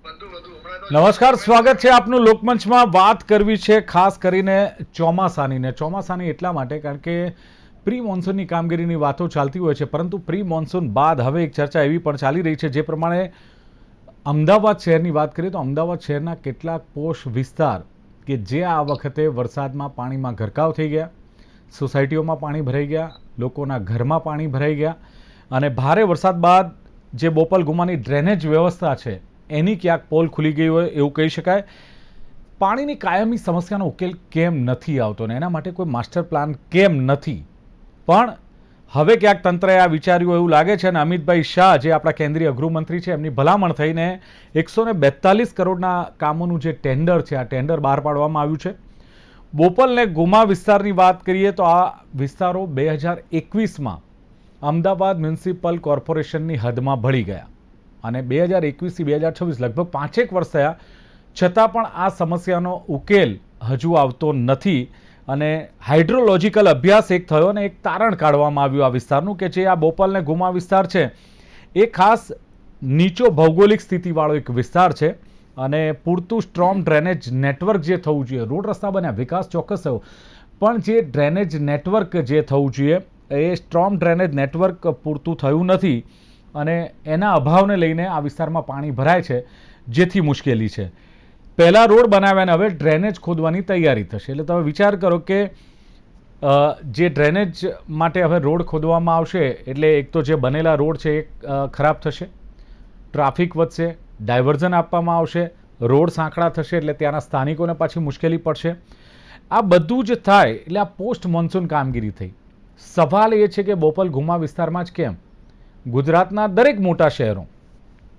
નમસ્કાર, સ્વાગત છે આપનું લોકમંચમાં. વાત કરવી છે ખાસ કરીને ચોમાસાની એટલા માટે કારણ કે પ્રી મોન્સૂનની કામગીરીની વાતો ચાલતી હોય છે, પરંતુ પ્રી મોન્સૂન બાદ હવે એક ચર્ચા એવી પણ ચાલી રહી છે જે પ્રમાણે અમદાવાદ શહેરની વાત કરીએ તો અમદાવાદ શહેરના કેટલાક પોશ વિસ્તાર કે જે આ વખતે વરસાદમાં પાણીમાં ગરકાવ થઈ ગયા, સોસાયટીઓમાં પાણી ભરાઈ ગયા, લોકોના ઘરમાં પાણી ભરાઈ ગયા અને ભારે વરસાદ બાદ જે બોપલ ગુમાની ડ્રેનેજ વ્યવસ્થા છે એની ક્યાંક પોલ ખુલી ગઈ હોય એવું કહી શકાય. પાણીની કાયમી સમસ્યાનો ઉકેલ કેમ નથી આવતો ને એના માટે કોઈ માસ્ટર પ્લાન કેમ નથી, પણ હવે ક્યાંક તંત્રએ આ વિચાર્યું એવું લાગે છે અને અમિતભાઈ શાહ જે આપણા કેન્દ્રીય ગૃહમંત્રી છે એમની ભલામણ થઈને 142 કરોડના કામોનું જે ટેન્ડર છે આ ટેન્ડર બહાર પાડવામાં આવ્યું છે. બોપલ ને ગુમા વિસ્તારની વાત કરીએ તો આ વિસ્તારો 2021માં અમદાવાદ મ્યુનિસિપલ કોર્પોરેશનની હદમાં ભળી ગયા અને 2021થી 2026 લગભગ 5 વર્ષ થયા છતાં પણ આ સમસ્યાનો ઉકેલ હજુ આવતો નથી અને હાઇડ્રોલોજિકલ અભ્યાસ એક થયો અને એક તારણ કાઢવામાં આવ્યું આ વિસ્તારનું કે જે આ બોપલ ને ગુમા વિસ્તાર છે એ ખાસ નીચો ભૌગોલિક સ્થિતિવાળો એક વિસ્તાર છે અને પૂરતું સ્ટ્રોંગ ડ્રેનેજ નેટવર્ક જે થવું જોઈએ, રોડ રસ્તા બન્યા, વિકાસ ચોક્કસ થયો, પણ જે ડ્રેનેજ નેટવર્ક જે થવું જોઈએ એ સ્ટ્રોંગ ડ્રેનેજ નેટવર્ક પૂરતું થયું નથી અને એના અભાવને લઈને આ વિસ્તારમાં પાણી ભરાય છે જેથી મુશ્કેલી છે. પહેલાં રોડ બનાવ્યા અને હવે ડ્રેનેજ ખોદવાની તૈયારી થશે. એટલે તમે વિચાર કરો કે જે ડ્રેનેજ માટે હવે રોડ ખોદવામાં આવશે એટલે એક તો જે બનેલા રોડ છે એ ખરાબ થશે, ટ્રાફિક વધશે, ડાયવર્ઝન આપવામાં આવશે, રોડ સાંકડા થશે એટલે ત્યાંના સ્થાનિકોને પાછી મુશ્કેલી પડશે. આ બધું જ થાય એટલે આ પોસ્ટ મોન્સૂન કામગીરી થઈ. સવાલ એ છે કે બોપલ ગુમા વિસ્તારમાં જ કેમ? ગુજરાતના દરેક મોટા શહેરો,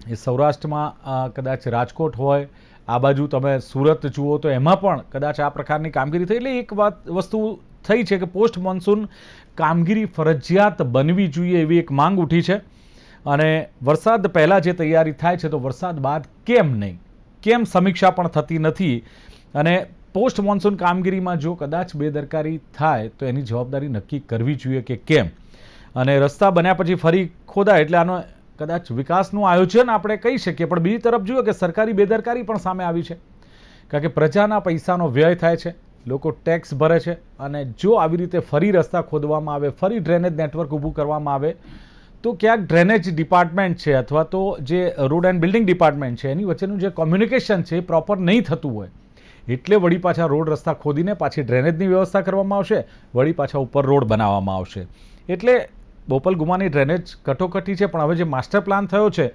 એ સૌરાષ્ટ્રમાં કદાચ રાજકોટ હોય, આ બાજુ તમે સુરત જુઓ તો એમાં પણ કદાચ આ પ્રકારની કામગીરી થઈ. એટલે એક વસ્તુ થઈ છે કે પોસ્ટ મોન્સૂન કામગીરી ફરજિયાત બનવી જોઈએ એવી એક માંગ ઉઠી છે અને વરસાદ પહેલાં જે તૈયારી થાય છે તો વરસાદ બાદ કેમ નહીં, કેમ સમીક્ષા પણ થતી નથી અને પોસ્ટ મોન્સૂન કામગીરીમાં જો કદાચ બેદરકારી થાય તો એની જવાબદારી નક્કી કરવી જોઈએ કે કેમ. અને રસ્તા બન્યા પછી ફરી ખોદાય એટલે આનો કદાચ વિકાસનું આયોજન આપણે કહી શકીએ, પણ બીજી તરફ જુઓ કે સરકારી બેદરકારી પણ સામે આવી છે કારણ કે પ્રજાના પૈસાનો વ્યય થાય છે, લોકો ટેક્સ ભરે છે અને જો આવી રીતે ફરી રસ્તા ખોદવામાં આવે, ફરી ડ્રેનેજ નેટવર્ક ઊભું કરવામાં આવે તો ક્યાંક ડ્રેનેજ ડિપાર્ટમેન્ટ છે અથવા તો જે રોડ એન્ડ બિલ્ડિંગ ડિપાર્ટમેન્ટ છે એની વચ્ચેનું જે કોમ્યુનિકેશન છે એ પ્રોપર નહીં થતું હોય એટલે વળી પાછા રોડ રસ્તા ખોદીને પાછી ડ્રેનેજની વ્યવસ્થા કરવામાં આવશે, વળી પાછા ઉપર રોડ બનાવવામાં આવશે. એટલે બોપલ ગુમાની ડ્રેનેજ કટોકટી છે, પણ હવે જે માસ્ટર પ્લાન થયો છે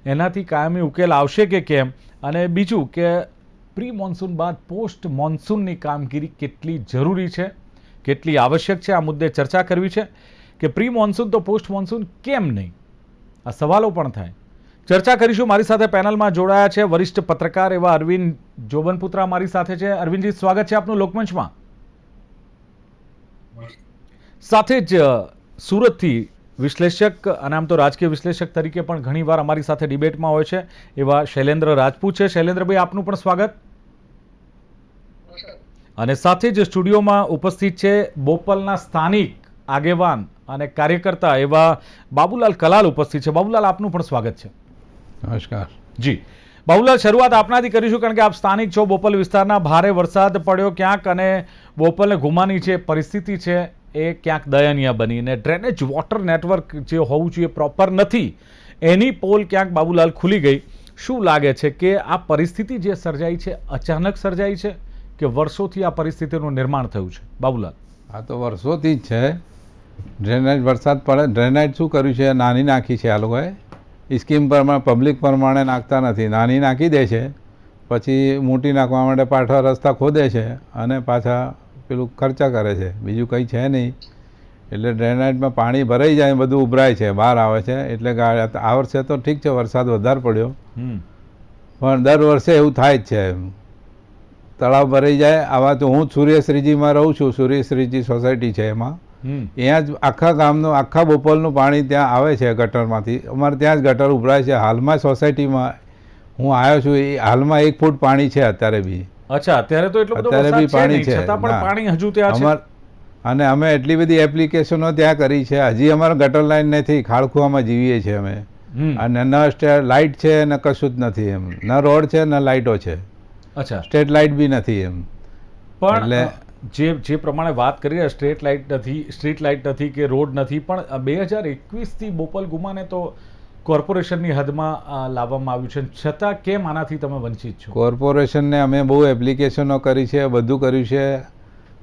એનાથી કાયમી ઉકેલ આવશે કે કેમ? અને બીજું કે પ્રી મોન્સૂન બાદ પોસ્ટ મોન્સૂનની કામગીરી કેટલી જરૂરી છે, કેટલી આવશ્યક છે, આ મુદ્દે ચર્ચા કરવી છે કે પ્રી મોન્સૂન તો પોસ્ટ મોન્સૂન કેમ નહીં? આ સવાલો પણ થાય. ચર્ચા કરીશું. મારી સાથે પેનલમાં જોડાયા છે વરિષ્ઠ પત્રકાર એવા અરવિંદ જોબનપુત્રા મારી સાથે છે. અરવિંદજી, સ્વાગત છે આપનું લોકમંચમાં. સાથે જ સુરતથી વિશ્લેષક અને આમ તો રાજકીય વિશ્લેષક તરીકે પણ ઘણીવાર અમારી સાથે ડિબેટમાં હોય છે એવા શૈલેન્દ્ર રાજપૂત છે. શૈલેન્દ્રભાઈ, આપનું પણ સ્વાગત. અને સાથે જ સ્ટુડિયોમાં ઉપસ્થિત છે બોપલના સ્થાનિક આગેવાન અને કાર્યકર્તા એવા બાબુલાલ કલાલ ઉપસ્થિત છે. બાબુલાલ, આપનું પણ સ્વાગત છે. નમસ્કાર જી. બાબુલાલ, શરૂઆત આપનાથી કરીશું કારણ કે આપ સ્થાનિક છો. બોપલ વિસ્તારના ભારે વરસાદ પડ્યો ક્યાંક અને બોપલને ગુમાની જે પરિસ્થિતિ છે એ ક્યાંક દયનીય બની અને ડ્રેનેજ વોટર નેટવર્ક જે હોવું જોઈએ પ્રોપર નથી, એની પોલ ક્યાંક બાબુલાલ ખુલી ગઈ. શું લાગે છે કે આ પરિસ્થિતિ જે સર્જાઈ છે અચાનક સર્જાઈ છે કે વર્ષોથી આ પરિસ્થિતિનું નિર્માણ થયું છે? બાબુલાલ, આ તો વર્ષોથી જ છે. ડ્રેનેજ વરસાદ પડે, ડ્રેનેજ શું કર્યું છે, નાની નાખી છે આ લોકોએ. સ્કીમ પ્રમાણે પબ્લિક પ્રમાણે નાખતા નથી, નાની નાખી દે છે, પછી મોટી નાખવા માટે પાછા રસ્તા ખોદે છે અને પાછા પેલું ખર્ચા કરે છે, બીજું કંઈ છે નહીં. એટલે ડ્રેનેજમાં પાણી ભરાઈ જાય, બધું ઉભરાય છે, બહાર આવે છે. એટલે આ વર્ષે તો ઠીક છે, વરસાદ વધારે પડ્યો, પણ દર વર્ષે એવું થાય જ છે, તળાવ ભરાઈ જાય. આવા તો હું સૂર્યશ્રીજીમાં રહું છું, સૂર્યશ્રીજી સોસાયટી છે એમાં, ત્યાં જ આખા ગામનું આખા બોપલનું પાણી ત્યાં આવે છે ગટરમાંથી. અમારે ત્યાં જ ગટર ઉભરાય છે. હાલમાં સોસાયટીમાં હું આવ્યો છું એ હાલમાં 1 ફૂટ પાણી છે અત્યારે બી. અચ્છા, અત્યારે તો એટલો બધો અત્યારે બી પાણી છે, છતાં પણ પાણી હજુ ત્યાં છે. અને અમે એટલી બધી એપ્લિકેશનો ત્યાં કરી છે, હજી અમારે ગટર લાઈન નથી, ખાળખુવામાં જીવીએ છીએ અમે. હમ. અને ન લાઇટ છે ને કશું જ નથી એમ, ન રોડ છે ન લાઇટો છે, અચ્છા, સ્ટ્રીટ લાઇટ બી નથી એમ. પણ એટલે જે પ્રમાણે વાત કરી રહ્યા સ્ટ્રીટ લાઇટ નથી કે રોડ નથી, પણ 2021થી બોપલ ગુમાને તો કોર્પોરેશનની હદમાં લાવવામાં આવ્યું છે, છતાં કેમ આનાથી તમે વંચિત છો? કોર્પોરેશનને અમે બહુ એપ્લિકેશનો કરી છે, બધું કર્યું છે,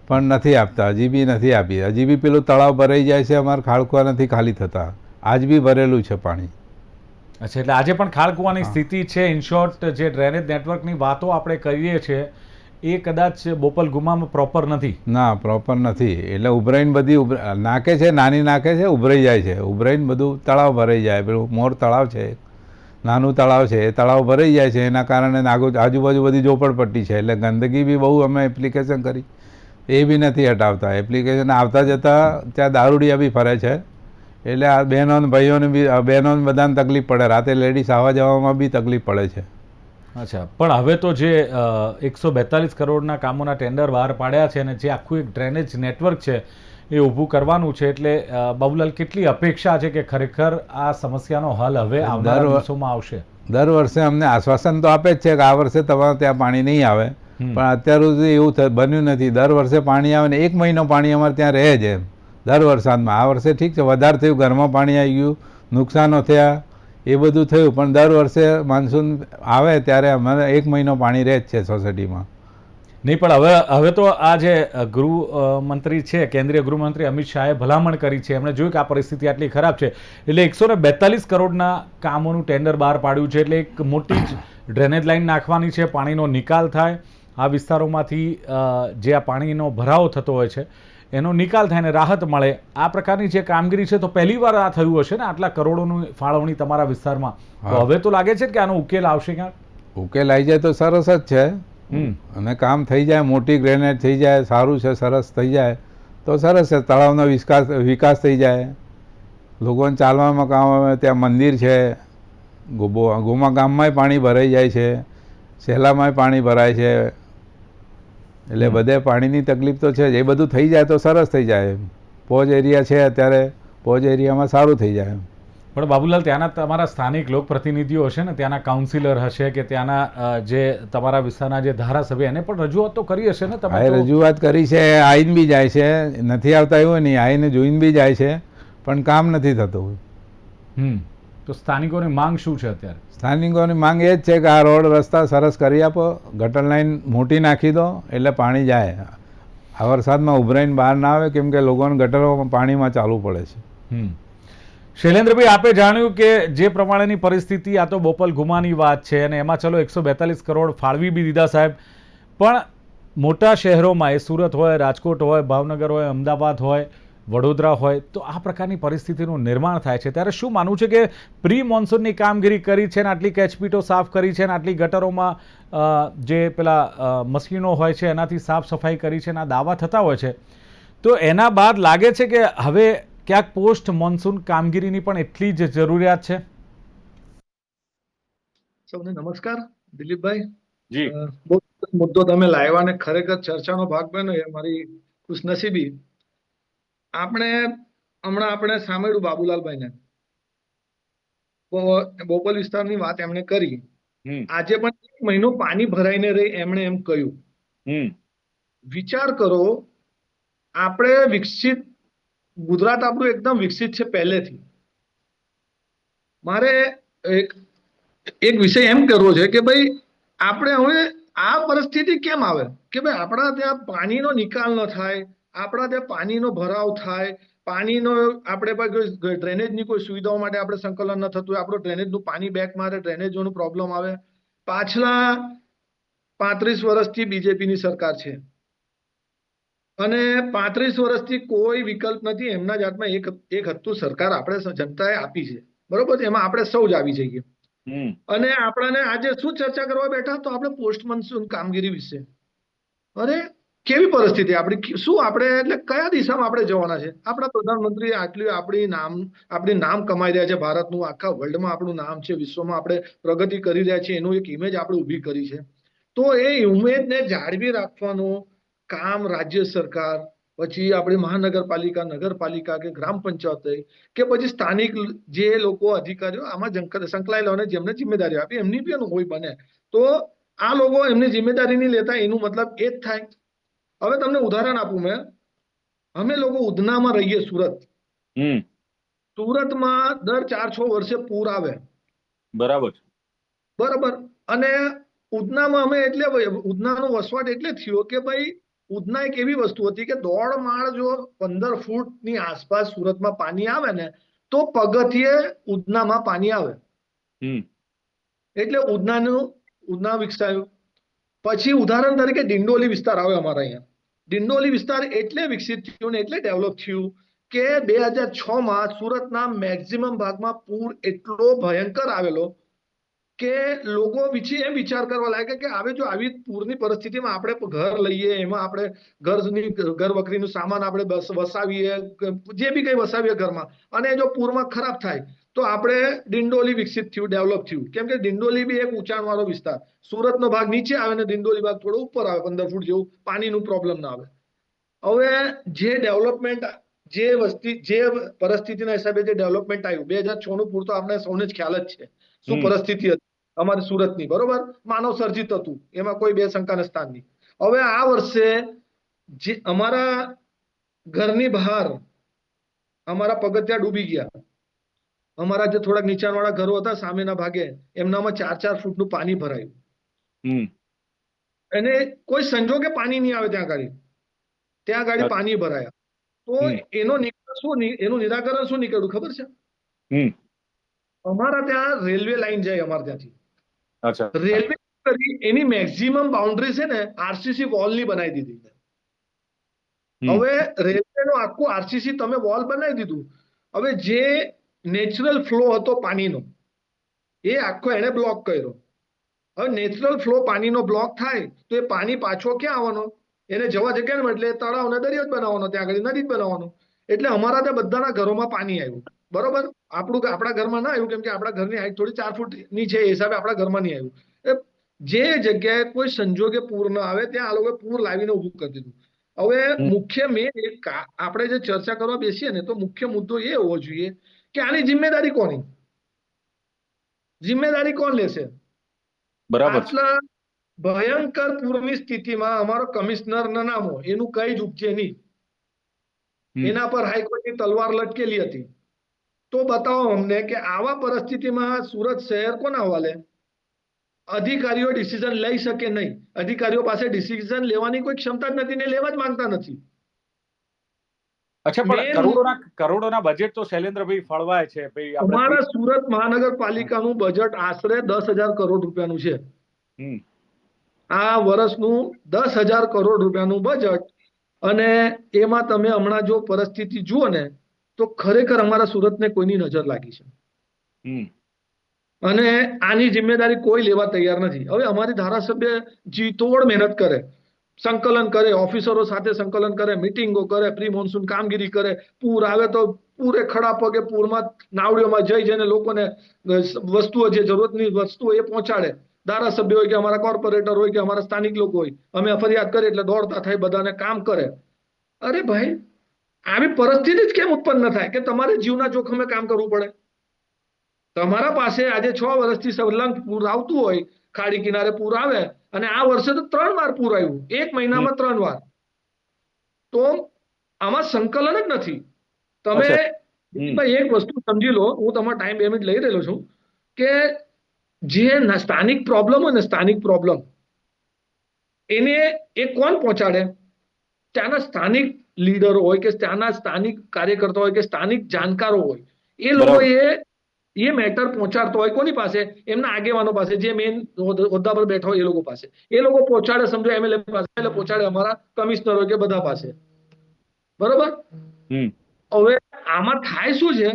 પણ નથી આપતા, હજી બી નથી આપી. હજી બી પેલું તળાવ ભરાઈ જાય છે, અમારા ખાડકુવા નથી ખાલી થતા, આજ બી ભરેલું છે પાણી. અચ્છા, એટલે આજે પણ ખાળકુવાની હા. સ્થિતિ છે. ઇન શોર્ટ, જે ડ્રેનેજ નેટવર્કની વાતો આપણે કરીએ છીએ એ કદાચ બોપલ ગુમામાં પ્રોપર નથી. ના, પ્રોપર નથી. એટલે ઉભરાઈને બધી નાકે છે, નાની નાકે છે, ઉભરાઈ જાય છે, ઉભરાઈને બધું તળાવ ભરાઈ જાય. પેલું મોર તળાવ છે, નાનું તળાવ છે, એ તળાવ ભરાઈ જાય છે, એના કારણે આજુબાજુ બધી ઝોપડપટ્ટી છે, એટલે ગંદકી બી બહુ અમે એપ્લિકેશન કરી, એ બી નથી હટાવતા. એપ્લિકેશન આવતા જતાં ત્યાં દારૂડિયા બી ફરે છે, એટલે આ બહેનો ને ભાઈઓને બી, બહેનોને બધાને તકલીફ પડે, રાતે લેડીઝ આવવા જવામાં બી તકલીફ પડે છે. અચ્છા, પણ હવે તો જે 142 કરોડના કામોના ટેન્ડર બહાર પાડ્યા છે અને જે આખું એક ડ્રેનેજ નેટવર્ક છે એ ઊભું કરવાનું છે, એટલે બાબુલાલ, કેટલી અપેક્ષા છે કે ખરેખર આ સમસ્યાનો હલ હવે આવનારા દિવસોમાં આવશે? દર વર્ષે અમને આશ્વાસન તો આપે જ છે કે આ વર્ષે તમારે ત્યાં પાણી નહીં આવે, હમ. પણ અત્યાર સુધી એવું બન્યું નથી. દર વર્ષે પાણી આવે ને 1 મહિનો પાણી અમારે ત્યાં રહે છે એમ, દર વરસાદમાં. આ વર્ષે ઠીક છે, વધારે થયું, ઘરમાં પાણી આવી ગયું, નુકસાનો થયા, એ બધું થયું, પણ દર વર્ષે માનસૂન આવે ત્યારે અમારે 1 મહિનો પાણી રહે જ છે સોસાયટીમાં. નહીં, પણ હવે તો આ જે ગૃહમંત્રી છે, કેન્દ્રીય ગૃહમંત્રી અમિત શાહે ભલામણ કરી છે, એમણે જોયું કે આ પરિસ્થિતિ આટલી ખરાબ છે, એટલે 142 કરોડના કામોનું ટેન્ડર બહાર પાડ્યું છે, એટલે એક મોટી જ ડ્રેનેજ લાઇન નાખવાની છે, પાણીનો નિકાલ થાય, આ વિસ્તારોમાંથી જે આ પાણીનો ભરાવો થતો હોય છે એનો નિકાલ થાય ને રાહત મળે. આ પ્રકારની જે કામગીરી છે, તો પહેલીવાર આ થયું હશે ને, આટલા કરોડોની ફાળવણી તમારા વિસ્તારમાં. તો હવે તો લાગે છે કે આનો ઉકેલ આવશે ક્યાંક? ઉકેલ આવી જાય તો સરસ જ છે, અને કામ થઈ જાય, મોટી ગ્રેનેડ થઈ જાય, સારું છે, સરસ થઈ જાય તો સરસ છે. તળાવનો વિકાસ થઈ જાય, લોકોને ચાલવામાં કામ આવે. ત્યાં મંદિર છે, ગોમા ગામમાંય પાણી ભરાઈ જાય છે, સેલામાંય પાણી ભરાય છે, એટલે બધે પાણીની તકલીફ તો છે જ. એ બધું થઈ જાય તો સરસ થઈ જાય. પોજ એરિયા છે અત્યારે, પોજ એરિયામાં સારું થઈ જાય. પણ બાબુલાલ, ત્યાંના તમારા સ્થાનિક લોકપ્રતિનિધિઓ હશે ને, ત્યાંના કાઉન્સિલર હશે કે ત્યાંના જે તમારા વિસ્તારના જે ધારાસભ્ય, એને પણ રજૂઆત તો કરી હશે ને તમે? હા, રજૂઆત કરી છે, આઈને બી જાય છે, નથી આવતા એવું નહીં, આઈને જોઈને બી જાય છે, પણ કામ નથી થતું. તો સ્થાનિકોની માંગ શું છે અત્યારે? સ્થાનિકોની માંગ એ જ છે કે આ રોડ રસ્તા સરસ કરી આપો, ગટર લાઈન મોટી નાખી દો, એટલે પાણી જાય. આ વરસાદમાં ઉભરાઈને બહાર ના આવે, કેમ કે લોકોને ગટરોમાં પાણીમાં ચાલવું પડે છે. શૈલેન્દ્રભાઈ, આપે જાણ્યું કે જે પ્રમાણેની પરિસ્થિતિ, આ તો બોપલ ગુમાની વાત છે, અને એમાં ચલો 142 કરોડ ફાળવી બી દીધા સાહેબ, પણ મોટા શહેરોમાં, એ સુરત હોય, રાજકોટ હોય, ભાવનગર હોય, અમદાવાદ હોય, વડોદરા હોય, તો આ પ્રકારની પરિસ્થિતિનું નિર્માણ થાય છે. ત્યારે શું માનવું છે કે પ્રી મોન્સૂનની કામગીરી કરી છે ને, આટલી કેચપીટો સાફ કરી છે ને, આટલી ગટરોમાં જે પેલા મશીનો હોય છે એનાથી સાફ સફાઈ કરી છે, એના દાવા થતા હોય છે, તો એના બાદ લાગે છે કે હવે ક્યાંક પોસ્ટ મોન્સૂન કામગીરીની પણ એટલી જ જરૂરિયાત છે? સૌને નમસ્કાર. દિલીપભાઈ, જી, બહુ મુદ્દો તમે લાવ્યા અને ખરેખર ચર્ચાનો ભાગ બન્યો, એ મારી ખુશનસીબી. આપણે સાંભળ્યું બાબુલાલભાઈને, બોપલ વિસ્તારની વાત એમણે કરી. આજે પણ 1 મહિનો પાણી ભરાઈને રહી, એમણે એમ કહ્યું. વિચાર કરો, આપણે વિકસિત, ગુજરાત આપણું એકદમ વિકસિત છે પહેલેથી. મારે એક વિષય એમ કરવો છે કે ભાઈ, આપણે હવે આ પરિસ્થિતિ કેમ આવે કે ભાઈ આપણા ત્યાં પાણીનો નિકાલ ન થાય, આપણા ત્યાં પાણીનો ભરાવ થાય, પાણીનો આપણે ડ્રેનેજની કોઈ સુવિધાઓ માટે આપણે સંકલન ન થતું હોય, આપણું ડ્રેનેજનું પાણી બેક મારે, ડ્રેનેજોનું પ્રોબ્લેમ આવે. પાછલા 35 વર્ષથી બીજેપીની સરકાર છે, અને 35 વર્ષથી કોઈ વિકલ્પ નથી. એમના જ હાથમાં એક હતું, સરકાર આપણે જનતાએ આપી છે, બરોબર છે, એમાં આપણે સૌ જ આવી જઈએ. અને આપણને આજે શું ચર્ચા કરવા બેઠા, તો આપણે પોસ્ટ મોન્સૂન કામગીરી વિશે. અરે કેવી પરિસ્થિતિ આપણી, શું આપણે, એટલે કયા દિશામાં આપણે જવાના છે? આપણા પ્રધાનમંત્રી આપણી નામ કમાઈ રહ્યા છે, ભારતનું આખા વર્લ્ડમાં આપણું નામ છે, વિશ્વમાં આપણે પ્રગતિ કરી રહ્યા છીએ, એનું એક ઇમેજ આપણે ઊભી કરી છે. તો એ ઇમેજને જાળવી રાખવાનું કામ રાજ્ય સરકાર, પછી આપણી મહાનગરપાલિકા, નગરપાલિકા કે ગ્રામ પંચાયત હોય કે પછી સ્થાનિક જે લોકો અધિકારીઓ આમાં સંકળાયેલા અને જેમને જિમ્મેદારી આપી એમની પણ હોય બને તો આ લોકો એમની જિમ્મેદારી નહીં લેતા એનું મતલબ એ જ થાય. હવે તમને ઉદાહરણ આપું મેં. અમે લોકો ઉધનામાં રહીએ સુરત. સુરતમાં દર 4-6 વર્ષે પૂર આવે. બરાબર. બરાબર. અને ઉધનામાં અમે એટલે ઉધનાનો વસવાટ એટલે થયો કે ભાઈ ઉધના એક એવી વસ્તુ હતી કે 1.5 માળ જો 15 ફૂટની આસપાસ સુરતમાં પાણી આવે ને તો પગથિયે ઉધનામાં પાણી આવે. એટલે ઉધના વિકસાયું. પછી ઉદાહરણ તરીકે ડિંડોલી વિસ્તાર આવે અમારા અહીંયા. ડિંડોલી વિસ્તાર એટલે વિકસિત થયું ને એટલે ડેવલપ થયું કે 2006માં સુરતના મેક્સિમમ ભાગમાં પૂર એટલો ભયંકર આવેલો કે લોકો એમ વિચાર કરવા લાગે કે હવે જો આવી પૂરની પરિસ્થિતિમાં આપણે ઘર લઈએ એમાં આપણે ઘર વખરીનું સામાન આપણે વસાવીએ જે બી કંઈ વસાવીએ ઘરમાં અને જો પૂરમાં ખરાબ થાય તો આપણે ડિંડોલી વિકસિત થયું, ડેવલપ થયું. કેમ કે ડિંડોલી બી એક ઊંચાણવાળો વિસ્તાર. સુરતનો ભાગ નીચે આવે ને ડિંડોલી ભાગ થોડો ઉપર આવે, 15 ફૂટ જેવું પાણીનું પ્રોબ્લેમ ના આવે. હવે જે ડેવલપમેન્ટ જે પરિસ્થિતિના હિસાબે જે ડેવલપમેન્ટ આવ્યું 2006નું પૂર તો આપણે સૌને જ ખ્યાલ જ છે શું પરિસ્થિતિ હતી અમારી સુરતની. બરોબર. માનવ સર્જિત હતું એમાં કોઈ બે શંકાને સ્થાન નહીં. હવે આ વર્ષે જે અમારા ઘરની બહાર અમારા પગથિયા ડૂબી ગયા. અમારા જે થોડાક નીચાણવાળા ઘરો હતા સામેના ભાગે એમનામાં 4-4 ફૂટનું પાણી ભરાયું. અને કોઈ સંજોગે પાણી નહીં આવે ત્યાં ગાડી પાણી ભરાયા. તો એનું નિરાકરણ શું નીકળ્યું ખબર છે? અમારા ત્યાં રેલવે લાઈન જાય અમારે ત્યાંથી. રેલવે એની મેક્સિમમ બાઉન્ડ્રી છે ને આરસીસી વોલની બનાવી દીધી. હવે રેલવેનો આખું આરસીસી તમે વોલ બનાવી દીધું. હવે જે નેચરલ ફ્લો હતો પાણીનો એ આખો એને બ્લોક કર્યો. હવે નેચરલ ફ્લો પાણીનો બ્લોક થાય તો એ પાણી પાછો ક્યાં આવવાનો? એને જવા જગ્યા એટલે તળાવ ને દરિયો જ બનાવવાનો, ત્યાં આગળ નદી જ બનાવવાનો. એટલે અમારા ત્યાં બધાના ઘરોમાં પાણી આવ્યું. બરોબર. આપણા ઘરમાં ના આવ્યું કેમ કે આપણા ઘરની હાઈટ થોડી 4 ફૂટની છે એ હિસાબે આપણા ઘરમાં નહીં આવ્યું. જે જગ્યાએ કોઈ સંજોગે પૂર ન આવે ત્યાં આ લોકોએ પૂર લાવીને ઊભું કરી દીધું. હવે મુખ્ય આપણે જે ચર્ચા કરવા બેસીએ ને તો મુખ્ય મુદ્દો એ હોવો જોઈએ કે આની જિમ્મેદારી કોની? જિમ્મેદારી કોણ લેશે? બરાબર. આટલા ભયંકર પૂરની સ્થિતિમાં અમારો કમિશનર ના નામો એનું કઈ જ ઉપજે નહીં. એના પર હાઈકોર્ટની તલવાર લટકેલી હતી. તો બતાવો અમને કે આવા પરિસ્થિતિમાં સુરત શહેર કોના હવાલે? અધિકારીઓ ડિસિઝન લઈ શકે નહીં. અધિકારીઓ પાસે ડિસિઝન લેવાની કોઈ ક્ષમતા જ નથી ને લેવા જ માંગતા નથી. અચ્છા, પણ કરોડોના બજેટ તો શૈલેન્દ્રભાઈ ફળવાય છે. અમારા સુરત મહાનગરપાલિકાનું બજેટ આશરે 10,000 કરોડ રૂપિયાનું છે. આ વર્ષનું 10,000 કરોડ રૂપિયાનું બજેટ. અને એમાં તમે હમણાં જો પરિસ્થિતિ જુઓ ને તો ખરેખર અમારા સુરતને કોઈની નજર લાગી છે અને આની જિમ્મેદારી કોઈ લેવા તૈયાર નથી. હવે અમારી ધારાસભ્ય જીતોડ મહેનત કરે, સંકલન કરે, ઓફિસરો સાથે સંકલન કરે, મિટિંગો કરે, પ્રી મોન્સૂન કામગીરી કરે. પૂર આવે તો પૂરે ખડા પગે પૂરમાં નાવડીઓમાં જઈને લોકોને વસ્તુઓ જે જરૂરતની વસ્તુઓ એ પહોંચાડે. ધારાસભ્ય હોય કે અમારા કોર્પોરેટર હોય કે અમારા સ્થાનિક લોકો હોય, અમે ફરિયાદ કરીએ એટલે દોડતા થાય બધાને કામ કરે. અરે ભાઈ, આવી પરિસ્થિતિ જ કેમ ઉત્પન્ન થાય કે તમારે જીવના જોખમે કામ કરવું પડે? તમારા પાસે આજે 6 વર્ષથી સલંગ પૂર આવતું હોય, ખાડી કિનારે પૂર આવે અને આ વર્ષે તો 3 વાર પૂર આવ્યું, 1 મહિનામાં 3 વાર. તો આમાં સંકલન જ નથી. તમે એક વસ્તુ સમજી લો, હું તમારો ટાઈમ 2 મિનિટ લઈ રહ્યો છું કે જે સ્થાનિક પ્રોબ્લેમ હોય ને સ્થાનિક પ્રોબ્લેમ એને એ કોણ પહોંચાડે? ત્યાંના સ્થાનિક લીડરો હોય કે ત્યાંના સ્થાનિક કાર્યકર્તા હોય કે સ્થાનિક જાણકારો હોય. એ લોકો એ મેટર પહોંચાડતો હોય કોની પાસે? એમના આગેવાનો પાસે, જે મેઇન હોદ્દા પર બેઠા હોય એ લોકો પાસે. એ લોકો પહોંચાડે, સમજો એમએલએ પાસે, એટલે પહોંચાડે અમારા કમિશનર હોય કે બધા પાસે. બરોબર. હવે આમાં થાય શું છે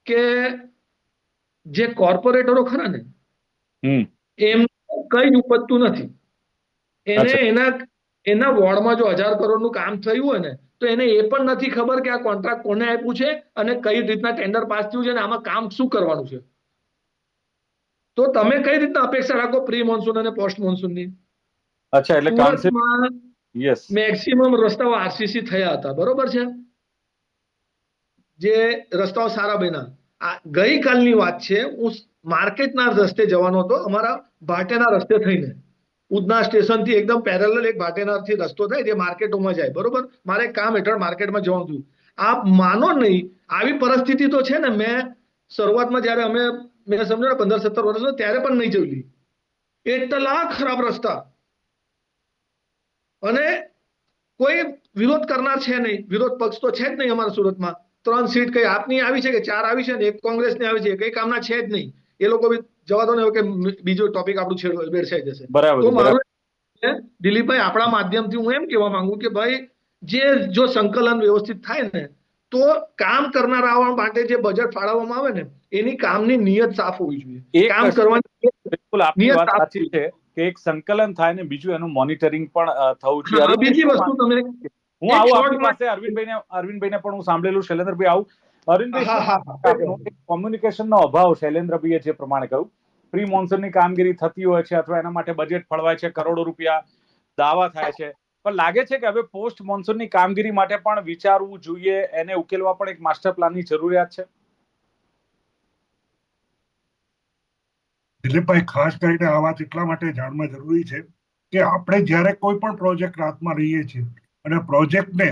કે જે કોર્પોરેટરો ખરા ને એમ કઈ જ ઉપજતું નથી. એના વોર્ડમાં જો 1000 કરોડનું કામ થયું હોય ને તો એને એ પણ નથી ખબર કે આ કોન્ટ્રાક્ટ કોને આપ્યું છે અને કઈ રીતના ટેન્ડર પાસ થયું છે અને આમાં કામ શું કરવાનું છે. તો તમે કઈ રીતના અપેક્ષા રાખો પ્રી મોન્સૂન અને પોસ્ટ મોન્સૂનની? અચ્છા, એટલે યસ. મેક્સિમમ રસ્તાઓ આરસીસી થયા હતા, બરોબર છે, જે રસ્તાઓ સારા બન્યા. આ ગઈકાલની વાત છે, હું માર્કેટના રસ્તે જવાનો હતો, અમારા ભાટેના રસ્તે થઈને ઉધના સ્ટેશનથી એકદમ પેરેલલ એક ભાટેનાથી રસ્તો થાય જે માર્કેટોમાં જાય, બરોબર. મારે કામ હેઠળ માર્કેટમાં જવાનું હતું. આપ માનો નહીં, આવી પરિસ્થિતિ તો છે ને, મેં શરૂઆતમાં જયારે મેં સમજો ને 15-17 વર્ષનો ત્યારે પણ નહીં જોયેલી. એટલા ખરાબ રસ્તા, અને કોઈ વિરોધ કરનાર છે નહીં, વિરોધ પક્ષ તો છે જ નહીં અમારા સુરતમાં. 3 સીટ કઈ આપની આવી છે કે 4 આવી છે ને એક કોંગ્રેસની આવી છે, કઈ કામના છે જ નહીં. એ લોકો બી જવા દો ને કે બીજો ટોપિક આપણું બેડસાઈ જશે. બરાબર તો છે, મારું દિલીપભાઈ, આપણા માધ્યમથી હું એમ કહેવા માંગુ કે ભાઈ, જો સંકલન વ્યવસ્થિત થાય ને, તો કામ કરનારાઓ માટે જે બજેટ ફાળવવામાં આવે ને, એની કામની નિયત સાફ હોવી જોઈએ. કામ કરવાની બિલકુલ આપની નિયત વાત સાફ સાચી છે કે એક સંકલન થાય ને બીજું એનું મોનિટરિંગ પણ થવું જોઈએ. હા, બીજી વસ્તુ તમે હું એક આવું short આપની માં- પાસે અરવિંદભાઈને પણ હું સાંભળેલું. શૈલેન્દ્રભાઈ આવું. અરવિંદભાઈ, હા, હા, હા. આપનો એક કોમ્યુનિકેશનનો અભાવ, શૈલેન્દ્રભાઈએ જે પ્રમાણે કહ્યું, પ્રી મોન્સૂનની કામગીરી થતી હોય છે અથવા એના માટે બજેટ ફળવાય છે, કરોડો રૂપિયા દાવા થાય છે, પણ લાગે છે કે હવે પોસ્ટ મોન્સૂનની કામગીરી માટે પણ વિચારવું જોઈએ, એને ઉકેલવા પણ એક માસ્ટર પ્લાનની જરૂરિયાત છે. દિલીપભાઈ, ખાસ કરીને આ વાત એટલા માટે જાણવા જરૂરી છે કે આપણે જ્યારે કોઈ પણ પ્રોજેક્ટ હાથમાં લઈએ છીએ અને પ્રોજેક્ટને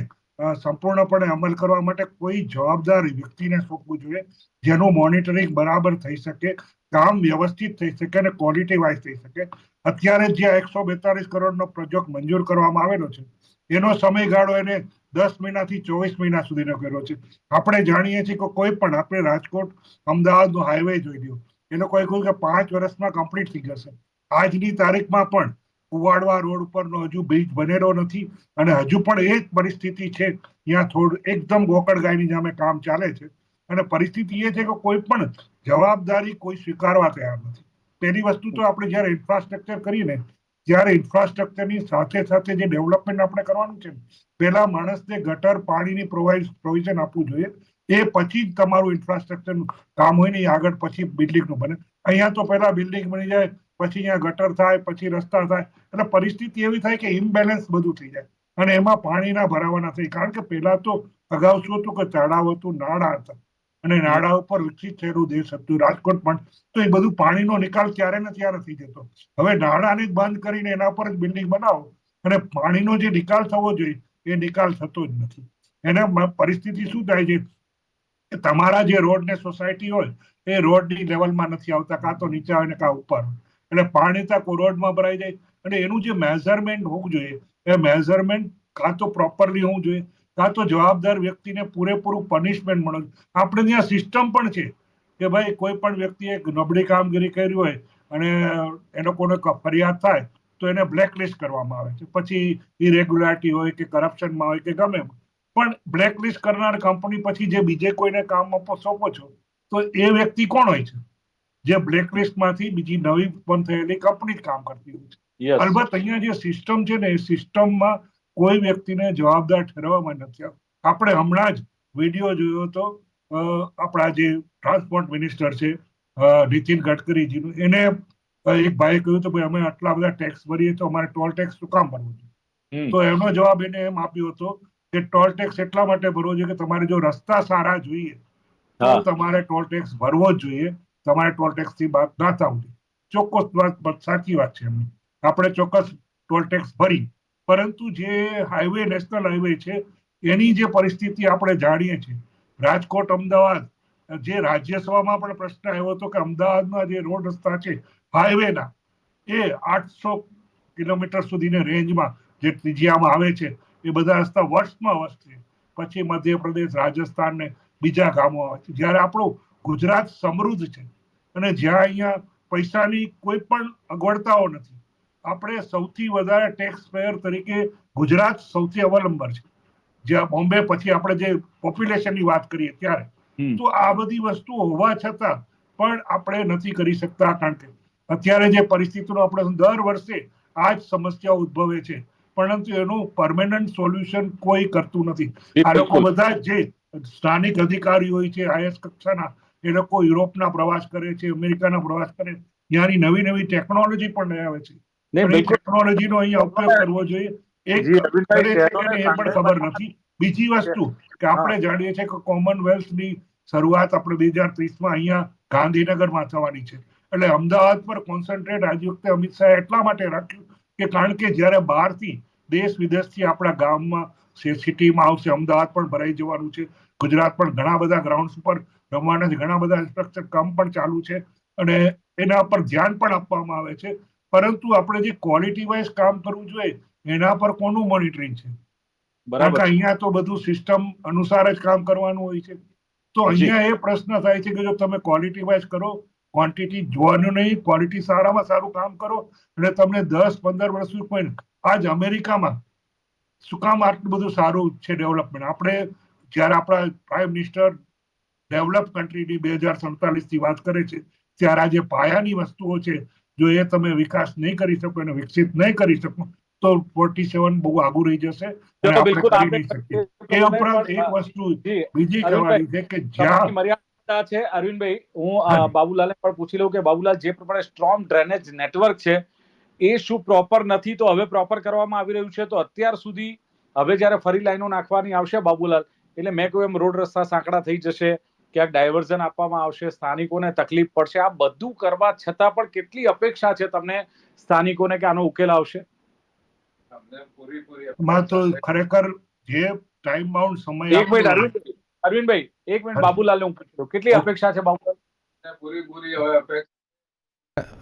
સંપૂર્ણપણે અમલ કરવા માટે કોઈ જવાબદાર વ્યક્તિને સોંપવું જોઈએ, જેનું મોનિટરિંગ બરાબર થઈ શકે, કામ વ્યવસ્થિત થઈ શકે અને ક્વોલિટી વાઇઝ થઈ શકે. અત્યારે જે 142 કરોડનો પ્રોજેક્ટ મંજૂર કરવામાં આવેલો છે, એનો સમયગાળો એને 10 મહિનાથી 24 મહિના સુધીનો કર્યો છે. આપણે જાણીએ છીએ કે કોઈ પણ, આપણે રાજકોટ અમદાવાદનો હાઈવે જોઈ લ્યો, એ લોકોએ કહ્યું કે 5 વર્ષમાં કમ્પ્લીટ થઈ જશે. આજની તારીખમાં પણ કુવાડવા રોડ ઉપરનો હજુ બ્રિજ બનેલો નથી અને હજુ પણ એ જ પરિસ્થિતિ છે. ત્યાં થોડું એકદમ ગોકળગાયની સામે કામ ચાલે છે અને પરિસ્થિતિ એ છે કે કોઈ પણ જવાબદારી કોઈ સ્વીકારવા તૈયાર નથી. પહેલી વસ્તુ તો આપણે જ્યારે ઇન્ફ્રાસ્ટ્રક્ચર કરીને, ત્યારે ઇન્ફ્રાસ્ટ્રક્ચરની સાથે સાથે જે ડેવલપમેન્ટ આપણે કરવાનું છે, પહેલા માણસને ગટર પાણીની પ્રોવિઝન આપવું જોઈએ, એ પછી જ તમારું ઇન્ફ્રાસ્ટ્રક્ચરનું કામ હોય ને, આગળ પછી બિલ્ડિંગનું બને. અહીંયા તો પહેલા બિલ્ડિંગ બની જાય, પછી અહીંયા ગટર થાય, પછી રસ્તા થાય, એટલે પરિસ્થિતિ એવી થાય કે ઇમ્બેલેન્સ બધું થઈ જાય અને એમાં પાણીના ભરાવાના થઈ. કારણ કે પહેલા તો અગાઉ શું હતું કે તળાવ હતું, નાળા હતા અને નાળા ઉપર વિકસિત થયેલું દેશ હતું રાજકોટ પણ, તો એ બધું પાણીનો નિકાલ ત્યારે ને ત્યારે થઈ જતો. હવે નાળાને જ બંધ કરીને એના પર જ બિલ્ડિંગ બનાવો અને પાણીનો જે નિકાલ થવો જોઈએ એ નિકાલ થતો જ નથી. એને પરિસ્થિતિ શું થાય છે કે તમારા જે રોડ ને સોસાયટી હોય એ રોડની લેવલમાં નથી આવતા, કાં તો નીચે આવે ને કાં ઉપર, એટલે પાણી તક રોડમાં ભરાઈ જાય. અને એનું જે મેઝરમેન્ટ હોવું જોઈએ એ મેઝરમેન્ટ કાં તો પ્રોપરલી હોવું જોઈએ, કાં તો જવાબદાર વ્યક્તિને પૂરેપૂરું પનિશમેન્ટ મળે. આપણે ત્યાં સિસ્ટમ પણ છે કે ભાઈ કોઈ પણ વ્યક્તિએ નબળી કામગીરી કરી હોય અને એ લોકોને ફરિયાદ થાય તો એને બ્લેકલિસ્ટ કરવામાં આવે છે. પછી ઇરેગ્યુલારિટી હોય કે કરપ્શનમાં હોય કે ગમે, પણ બ્લેકલિસ્ટ કરનાર કંપની પછી જે બીજે કોઈને કામ સોંપો છો તો એ વ્યક્તિ કોણ હોય છે? જે બ્લેકલિસ્ટમાંથી બીજી નવી પણ થયેલી કંપની કામ કરતી હોય છે. અલબત્ત અહીંયા જે સિસ્ટમ છે ને, એ સિસ્ટમમાં કોઈ વ્યક્તિને જવાબદાર ઠેરવવામાં નથી આવતો. આપણે હમણાં જ વિડીયો જોયો તો આપણા જે ટ્રાન્સપોર્ટ મિનિસ્ટર છે નીતિન ગડકરીજીનું, એને એક ભાઈએ કહ્યું તો ભાઈ અમે આટલા બધા ટેક્સ ભરીએ તો અમારે ટોલ ટેક્સ શું કામ ભરવો જોઈએ? તો એનો જવાબ એને એમ આપ્યો હતો કે ટોલ ટેક્સ એટલા માટે ભરવો જોઈએ કે તમારે જો રસ્તા સારા જોઈએ તો તમારે ટોલ ટેક્સ ભરવો જ જોઈએ, તમારે ટોલ ટેક્સ થી બાદ ના થવું જોઈએ. ચોક્કસ વાત, સાચી વાત છે એમની, આપણે ચોક્કસ ટોલ ટેક્સ ભરી, પરંતુ જે હાઈવે, નેશનલ હાઈવે છે એની જે પરિસ્થિતિ આપણે જાણીએ છીએ, રાજકોટ અમદાવાદ, જે રાજ્યસભામાં પણ પ્રશ્ન આવ્યો હતો કે અમદાવાદના જે રોડ રસ્તા છે હાઈવેના, એ 800 કિલોમીટર સુધીની રેન્જમાં જે ત્રિજ્યામાં આવે છે, એ બધા રસ્તા વર્ષમાં વર્ષ છે. પછી મધ્યપ્રદેશ, રાજસ્થાન ને બીજા ગામો આવે છે. જ્યારે આપણું ગુજરાત સમૃદ્ધ છે અને જ્યાં અહીંયા પૈસાની કોઈ પણ અગવડતાઓ નથી, આપણે સૌથી વધારે ટેક્સ પેયર તરીકે ગુજરાત સૌથી અવ્વલ નંબર છે, જ્યાં બોમ્બે પછી આપણે જે પોપ્યુલેશનની વાત કરીએ ત્યારે. તો આ બધી વસ્તુઓ હોવા છતાં પણ આપણે નથી કરી શકતા, કારણ કે અત્યારે જે પરિસ્થિતિનો આપણે દર વર્ષે આ જ સમસ્યાઓ ઉદ્ભવે છે, પરંતુ એનું પરમેનન્ટ સોલ્યુશન કોઈ કરતું નથી. આ લોકો બધા જે સ્થાનિક અધિકારીઓ હોય છે આઈએસ કક્ષાના, એ લોકો યુરોપના પ્રવાસ કરે છે, અમેરિકાના પ્રવાસ કરે, ત્યાંની નવી નવી ટેકનોલોજી પણ લઈ આવે છે. ટેકનોલોજીનો અહીંયા ઉપયોગ કરવો જોઈએ એક જી, અરવિંદભાઈ, કરે છે કે શહેરોને નહીં એ પણ ખબર નથી. બીજી વસ્તુ કે આપણે જાણીએ છીએ કે કોમનવેલ્થની શરૂઆત આપણે 2030માં અહીંયા ગાંધીનગરમાં થવાની છે. એટલે અમદાવાદ પર કોન્સન્ટ્રેટ આજ વખતે અમિત શાહે એટલા માટે રાખ્યું કે કારણ કે જ્યારે બહારથી દેશ વિદેશથી આપણા ગામમાં સિટીમાં આવશે, અમદાવાદ પણ ભરાઈ જવાનું છે. ગુજરાત પણ ઘણા બધા ગ્રાઉન્ડ્સ ઉપર રમવાના છે, ઘણા બધા ઇન્ફ્રાસ્ટ્રક્ચર કામ પણ ચાલુ છે અને એના પર ધ્યાન પણ આપવામાં આવે છે. પરંતુ આપણે જે ક્વોલિટી વાઇઝ કામ કરવું જોઈએ એના પર કોનું મોનિટરિંગ છે? કારણ કે અહીંયા તો બધું સિસ્ટમ અનુસાર જ કામ કરવાનું હોય છે. તો અહીંયા એ પ્રશ્ન થાય છે કે જો તમે ક્વોલિટી વાઇઝ કરો, ક્વોન્ટિટી જોવાનું નહીં, ક્વોલિટી સારામાં સારું કામ કરો એટલે તમને 10-15 વર્ષ સુધી કોઈ આજ અમેરિકામાં શું કામ આટલું બધું સારું છે ડેવલપમેન્ટ? આપણે જ્યારે આપણા પ્રાઇમ મિનિસ્ટર ડેવલપ કન્ટ્રીની 2047 થી વાત કરે છે ત્યારે આ જે પાયાની વસ્તુઓ છે જો એ તમે વિકાસ નહીં કરી શકો અને વિકસિત નહીં કરી શકો તો 47 બહુ આગું રહી જશે અને આપણે કરી નહીં શકીએ. એ ઉપરાંત એક વસ્તુ બીજી કહેવાની છે કે જ્યાં મર્યાદા છે અરવિંદભાઈ, હું બાબુલાલને પણ પૂછી લઉં કે બાબુલાલ, જે પ્રમાણે સ્ટ્રોંગ ડ્રેનેજ નેટવર્ક છે એ શું પ્રોપર નથી તો હવે પ્રોપર કરવામાં આવી રહ્યું છે? તો અત્યાર સુધી હવે જ્યારે ફરી લાઈનો નાખવાની આવશે બાબુલાલ, એટલે મેં કહ્યું એમ રોડ રસ્તા સાંકડા થઈ જશે, ક્યાંક ડાયવર્ઝન આપવામાં આવશે, સ્થાનિકોને તકલીફ પડશે. આ બધું કરવા છતાં પણ કેટલી અપેક્ષા છે તમને સ્થાનિકોને કે આનો ઉકેલ આવશે? માં તો ખરેખર જે ટાઈમ બાઉન્ડ સમય એક મિનિટ અરવિંદભાઈ, એક મિનિટ બાબુલાલને હું પૂછી લઉં, કેટલી અપેક્ષા છે બાબુલાલ? પૂરી હવે અપેક્ષા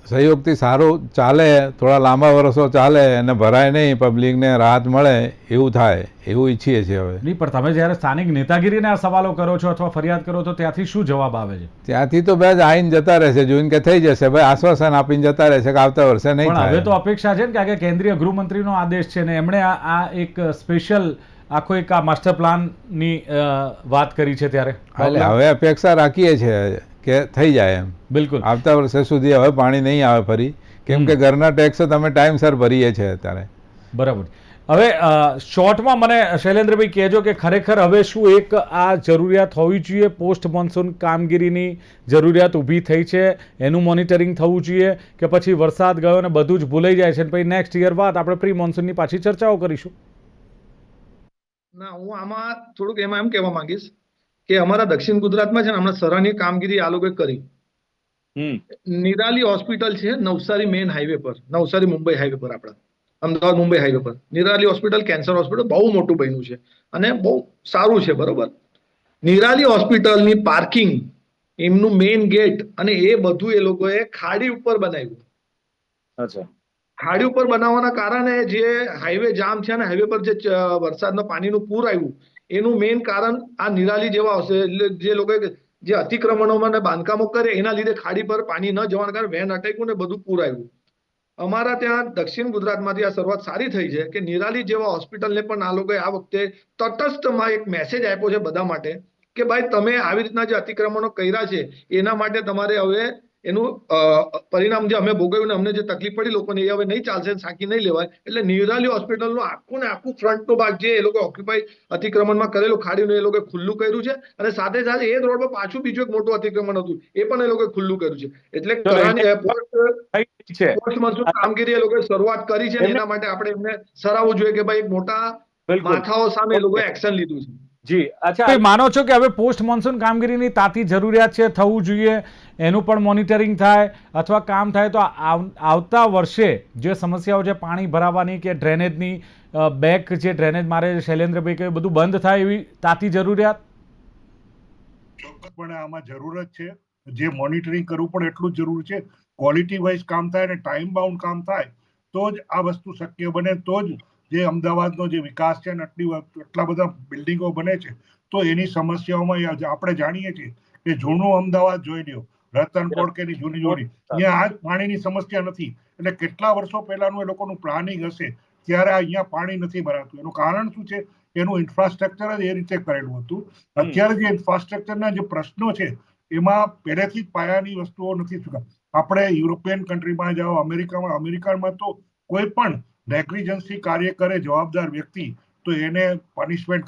સહયોગથી સારું ચાલે, થોડા લાંબા વર્ષો ચાલે અને ભરાય નહીં, પબ્લિકને રાહત મળે એવું થાય એવું ઈચ્છીએ છીએ હવે. નહીં, પણ તમે જ્યારે સ્થાનિક નેતાગીરીને આ સવાલો કરો છો અથવા ફરિયાદ કરો તો ત્યાંથી શું જવાબ આવે છે? ત્યાંથી તો બે જ આવીને જતા રહેશે, જોઈને કે થઈ જશે, ભાઈ આશ્વાસન આપીને જતા રહેશે કે આવતા વર્ષે નહીં પણ થાય. હવે તો અપેક્ષા છે ને, કારણ કે કેન્દ્રીય ગૃહમંત્રીનો આદેશ છે ને એમણે આ એક સ્પેશિયલ આખો એક આ માસ્ટર પ્લાનની વાત કરી છે ત્યારે એટલે હવે અપેક્ષા રાખીએ છીએ કે થઈ જાય એમ. બિલકુલ આવતા વર્ષે સુધી હવે પાણી નહીં આવે ફરી, કેમ કે ઘરના ટેક્સ તમે ટાઈમસર ભરીએ છીએ અત્યારે. બરાબર. હવે શોર્ટમાં મને શૈલેન્દ્રભાઈ કહેજો કે ખરેખર હવે શું એક આ જરૂરિયાત હોવી જોઈએ, પોસ્ટ મોન્સૂન કામગીરીની જરૂરિયાત ઊભી થઈ છે, એનું મોનિટરિંગ થવું જોઈએ કે પછી વરસાદ ગયો ને બધું જ ભૂલાઈ જાય છે પછી નેક્સ્ટ યર બાદ આપણે પ્રી મોન્સૂનની પાછી ચર્ચાઓ કરીશું? ના, હું આમાં થોડુંક એમાં એમ કહેવા માંગીશ કે અમારા દક્ષિણ ગુજરાતમાં છે ને હમણાં સરાહનીય કામગીરી આ લોકોએ કરી. નિરાલી હોસ્પિટલ છે નવસારી મેઇન હાઈવે પર, નવસારી મુંબઈ હાઈવે પર, આપણા અમદાવાદ મુંબઈ હાઈવે પર નિરાલી હોસ્પિટલ, કેન્સર હોસ્પિટલ બહુ મોટું બન્યું છે અને બહુ સારું છે. બરોબર. નિરાલી હોસ્પિટલની પાર્કિંગ, એમનું મેઇન ગેટ અને એ બધું એ લોકોએ ખાડી ઉપર બનાવ્યું. અચ્છા. ખાડી ઉપર બનાવવાના કારણે જે હાઈવે જામ છે અને હાઈવે પર જે વરસાદના પાણીનું પૂર આવ્યું એનું મેઇન કારણ આ નિરાલી જેવા હશે, જે લોકોએ જે અતિક્રમણોમાં બાંધકામો કરે એના લીધે ખાડી પર પાણી ન જવાના કારણે વેન અટક્યું ને બધું પૂર આવ્યું. અમારા ત્યાં દક્ષિણ ગુજરાતમાંથી આ શરૂઆત સારી થઈ છે કે નિરાલી જેવા હોસ્પિટલને પણ આ લોકોએ આ વખતે તટસ્થમાં એક મેસેજ આપ્યો છે બધા માટે કે ભાઈ તમે આવી રીતના જે અતિક્રમણો કર્યા છે એના માટે તમારે હવે એનું પરિણામ જે અમે ભોગવ્યું ને અમને જે તકલીફ પડી લોકોને એ હવે નહીં ચાલશે, સાંકી નહીં લેવાય. એટલે નિરાલી હોસ્પિટલનું આખું ને આખું ફ્રન્ટનો ભાગ જે એ લોકો ઓક્યુપાઈ અતિક્રમણમાં કરેલું ખાડીનું એ લોકો ખુલ્લું કર્યું છે અને સાથે સાથે એ રોડ પર પાછું બીજું એક મોટું અતિક્રમણ હતું એ પણ એ લોકો ખુલ્લું કર્યું છે. એટલે પોસ્ટ મોન્સૂન કામગીરી એ લોકોએ શરૂઆત કરી છે એના માટે આપણે એમને સરાવવું જોઈએ કે ભાઈ એક મોટા માથાઓ સામે એ લોકોએ એક્શન લીધું છે. જી, અચ્છા, માનો છો કે હવે પોસ્ટ મોન્સૂન કામગીરીની તાતી જરૂરિયાત છે, થવું જોઈએ, એનું પણ મોનિટરિંગ થાય અથવા કામ થાય તો આવતા વર્ષે જે સમસ્યાઓ છે પાણી ભરાવાની કે ડ્રેનેજની, બેક જે ડ્રેનેજ મારે શૈલેન્દ્રભાઈ કહ્યું બધું બંધ થાય એવી તાતી જરૂરિયાત? ચોક્કસપણે આમાં જરૂરત છે. જે મોનિટરિંગ કરવું પણ એટલું જ જરૂરી છે. ક્વોલિટી વાઇઝ કામ થાય અને ટાઈમ બાઉન્ડ કામ થાય તો જ આ વસ્તુ શક્ય બને, તો જ જે અમદાવાદનો જે વિકાસ છે અને એટલા બધા બિલ્ડિંગો બને છે તો એની સમસ્યાઓમાં આપણે જાણીએ છીએ કે જૂનું અમદાવાદ જોઈ લ્યો, રતન પોળકેની જૂની જોડી, અહીંયા આજ પાણીની સમસ્યા નથી. એટલે કેટલા વર્ષો પહેલાનું એ લોકોનું પ્લાનિંગ હશે ત્યારે અહીંયા પાણી નથી ભરાતું. એનું કારણ શું છે? એનું ઇન્ફ્રાસ્ટ્રક્ચર જ એ રીતે કરેલું હતું. અત્યારે જે ઇન્ફ્રાસ્ટ્રક્ચરના જે પ્રશ્નો છે એમાં પહેલેથી જ પાયાની વસ્તુઓ નથી. આપણે યુરોપિયન કન્ટ્રીમાં જાઓ, અમેરિકામાં તો કોઈ પણ નેગ્લિજન્સી કાર્ય કરે જવાબદાર વ્યક્તિ તો એને પનિશમેન્ટ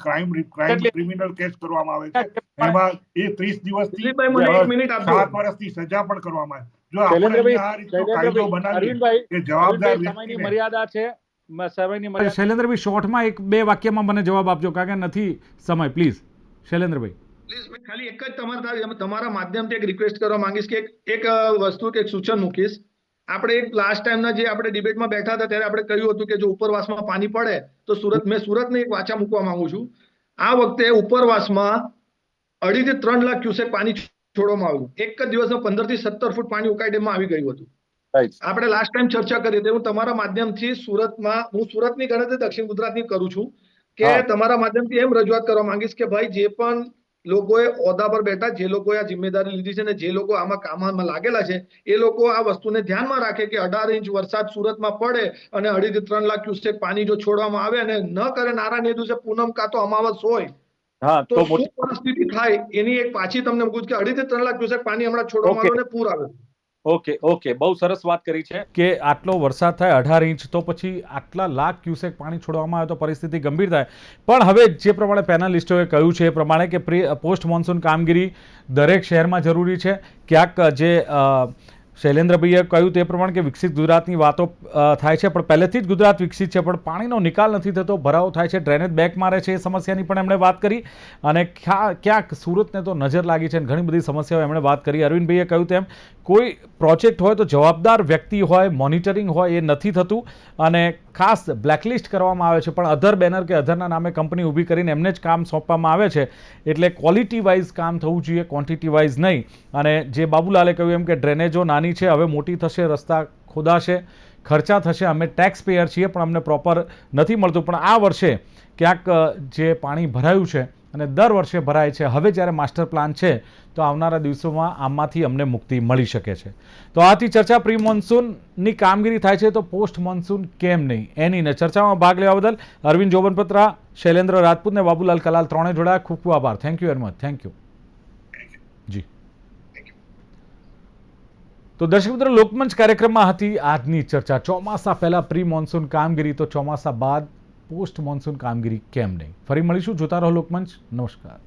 ક્રિમિનલ કેસ કરવામાં આવે છે. એમાં એ 30 દિવસથી 7 વર્ષની સજા પણ કરવામાં આવે. જો આપણે આ રીતનો કાયદો બનાવીએ કે જવાબદાર વ્યક્તિને મર્યાદા છે સમયની મર્યાદા શૈલેન્દ્રભાઈ શોર્ટમાં 1-2 વાક્યમાં મને જવાબ આપજો, કારણ કે નથી સમય. પ્લીઝ શૈલેન્દ્રભાઈ. પ્લીઝ મેં ખાલી એક જ તમારા માધ્યમથી એક રિક્વેસ્ટ કરવા માંગીશ કે એક વસ્તુ કે એક સૂચન મૂકીશ. આપણે એક લાસ્ટ ટાઈમના જે આપણે ડિબેટમાં બેઠા હતા ત્યારે આપણે કહ્યું હતું કે જો ઉપરવાસમાં પાણી પડે તો સુરતને એક વાચા મૂકવા માંગુ છું. આ વખતે ઉપરવાસમાં 2.5 થી 3 લાખ ક્યુસેક પાણી છોડવામાં આવ્યું. એક જ દિવસમાં 15 થી 17 ફૂટ પાણી ઉકાઈ ડેમમાં આવી ગયું હતું. Right. આપણે લાસ્ટ ટાઈમ ચર્ચા કરી હતી. હું તમારા માધ્યમથી હું સુરતની ગણતરી દક્ષિણ ગુજરાતની કરું છું કે હા. તમારા માધ્યમથી એમ રજૂઆત કરવા માંગીશ કે ભાઈ જે પણ લોકોએ ઓદા પર બેઠા, જે લોકોએ આ જિમ્મેદારી લીધી છે ને જે લોકો આમાં કામમાં લાગેલા છે એ લોકો આ વસ્તુને ધ્યાનમાં રાખે કે 18 ઇંચ વરસાદ સુરતમાં પડે અને 2.5 થી 3 લાખ ક્યુસેક પાણી જો છોડવામાં આવે અને ન કરે નારાયણ દિવસે પૂનમ કાં તો અમાવસ હોય હા તો તો શું પરિસ્થિતિ થાય એની એક પાછી તમને પૂછ કે 2.5 થી 3 લાખ ક્યુસેક પાણી હમણાં છોડવામાં Okay. આવે ને પૂર આવે. ઓકે બહુ સરસ વાત કરી છે. કે આટલો વરસાદ થાય 18 ઇંચ તો પછી આટલા લાખ ક્યુસેક પાણી છોડવામાં આવે તો પરિસ્થિતિ ગંભીર થાય. પણ હવે જે પ્રમાણે પેનલિસ્ટોએ કહ્યું છે એ પ્રમાણે કે પોસ્ટ મોન્સૂન કામગીરી દરેક શહેરમાં જરૂરી છે. ક્યાંક જે શૈલેન્દ્રભાઈએ કહ્યું તે પ્રમાણે કે વિકસિત ગુજરાતની વાતો થાય છે, પણ પહેલેથી જ ગુજરાત વિકસિત છે, પણ પાણીનો નિકાલ નથી થતો, ભરાવો થાય છે, ડ્રેનેજ બેક મારે છે, એ સમસ્યાની પણ એમણે વાત કરી. અને ક્યાંક સુરતને તો નજર લાગી છે અને ઘણી બધી સમસ્યાઓ એમણે વાત કરી. અરવિંદભાઈએ કહ્યું તેમ કોઈ પ્રોજેક્ટ હોય તો જવાબદાર વ્યક્તિ હોય, મોનિટરિંગ હોય, એ નથી થતું અને ખાસ બ્લેકલિસ્ટ કરવામાં આવે છે. પણ અધર બેનર કે અધરના નામે કંપની ઊભી કરીને એમને જ કામ સોંપવામાં આવે છે. એટલે ક્વોલિટી વાઇઝ કામ થવું જોઈએ, ક્વોન્ટિટી વાઇઝ નહીં. અને જે બાબુલાલે કહ્યું એમ કે ડ્રેનેજો નાની છે, હવે મોટી થશે, રસ્તા ખોદાશે, ખર્ચા થશે, અમે ટેક્સ પેયર છીએ પણ અમને પ્રોપર નથી મળતું. પણ આ વર્ષે ક્યાંક જે પાણી ભરાયું છે અને દર વર્ષે ભરાય છે, હવે જ્યારે માસ્ટર પ્લાન છે તો આવનારા દિવસોમાં આમાંથી અમને મુક્તિ મળી શકે છે. તો આથી ચર્ચા પ્રી મોન્સૂનની કામગીરી થાય છે તો પોસ્ટ મોન્સૂન કેમ નહીં એની ને ચર્ચામાં ભાગ લેવા બદલ અરવિંદ જોબનપત્રા, શૈલેન્દ્ર રાજપૂત ને બાબુલાલ કલાલ ત્રણે જોડાયા. ખૂબ ખૂબ આભાર. Thank you very much. Thank you ji. તો દર્શક મિત્રો, લોકમંચ કાર્યક્રમમાં હતી આજની ચર્ચા. ચોમાસા પહેલા પ્રી મોન્સૂન કામગીરી તો ચોમાસા બાદ પોસ્ટ મોન્સૂન કામગીરી કેમ નહીં. ફરી મળીશું. જોતા રહો લોકમંચ. નમસ્કાર.